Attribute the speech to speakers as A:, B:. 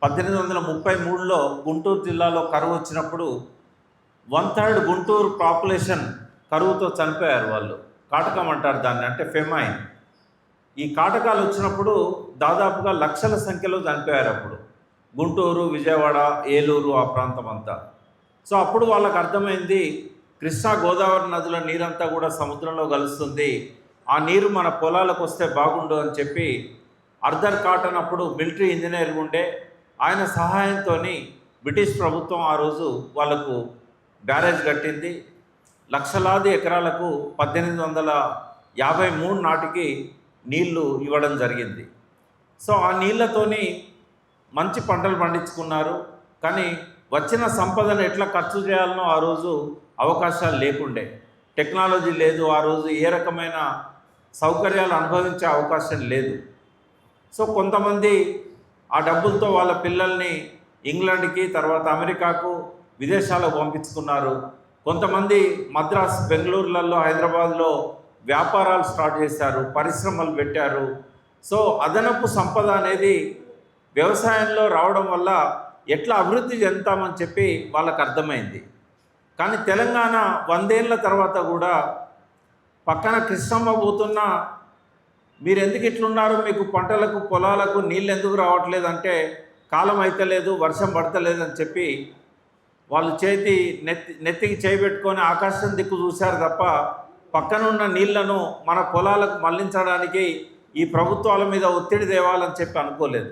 A: 1833లో గుంటూరు జిల్లాలో కరువు వచ్చినప్పుడు 1/3 గుంటూరు పాపులేషన్ కరువుతో చనిపోయారు వాళ్ళు. కాటకం అంటారు దాన్ని, అంటే ఫెమైన్. ఈ కాటకాలు వచ్చినప్పుడు దాదాపుగా లక్షల సంఖ్యలో చనిపోయారు అప్పుడు. గుంటూరు, విజయవాడ, ఏలూరు ఆ ప్రాంతం అంతా. సో అప్పుడు వాళ్ళకు అర్థమైంది, కృష్ణా గోదావరి నదుల నీరంతా కూడా సముద్రంలో కలుస్తుంది, ఆ నీరు మన పొలాలకు వస్తే బాగుండు అని చెప్పి అర్దర్ కాటన్ అప్పుడు మిలిటరీ ఇంజనీర్ ఉండే, ఆయన సహాయంతో బ్రిటిష్ ప్రభుత్వం ఆ రోజు వాళ్ళకు బ్యారేజ్ కట్టింది. లక్షలాది ఎకరాలకు 1853 నాటికి నీళ్లు ఇవ్వడం జరిగింది. సో ఆ నీళ్లతోని మంచి పంటలు పండించుకున్నారు. కానీ వచ్చిన సంపదను ఎట్లా ఖర్చు చేయాలనో ఆ రోజు అవకాశాలు లేకుండే, టెక్నాలజీ లేదు, ఆ రోజు ఏ రకమైన సౌకర్యాలు అనుభవించే అవకాశం లేదు. సో కొంతమంది ఆ డబ్బులతో వాళ్ళ పిల్లల్ని ఇంగ్లాండ్కి, తర్వాత అమెరికాకు, విదేశాలకు పంపించుకున్నారు. కొంతమంది మద్రాస్, బెంగళూరులలో, హైదరాబాద్లో వ్యాపారాలు స్టార్ట్ చేశారు, పరిశ్రమలు పెట్టారు. సో అదనపు సంపద అనేది వ్యవసాయంలో రావడం వల్ల ఎట్లా అభివృద్ధి చెందుతామని చెప్పి వాళ్ళకు అర్థమైంది. కానీ తెలంగాణ 100 ఏళ్ళ తర్వాత కూడా పక్కన కృష్ణమ్మ పోతున్నా మీరు ఎందుకు ఇట్లున్నారు, మీకు పంటలకు పొలాలకు నీళ్ళు ఎందుకు రావట్లేదంటే కాలం అయితలేదు, వర్షం పడతలేదు అని చెప్పి వాళ్ళు నెత్తికి చేయబెట్టుకొని ఆకాశం దిక్కు చూశారు తప్ప పక్కనున్న నీళ్లను మన పొలాలకు మళ్లించడానికి ఈ ప్రభుత్వాల మీద ఒత్తిడి తేవాలని చెప్పి అనుకోలేదు.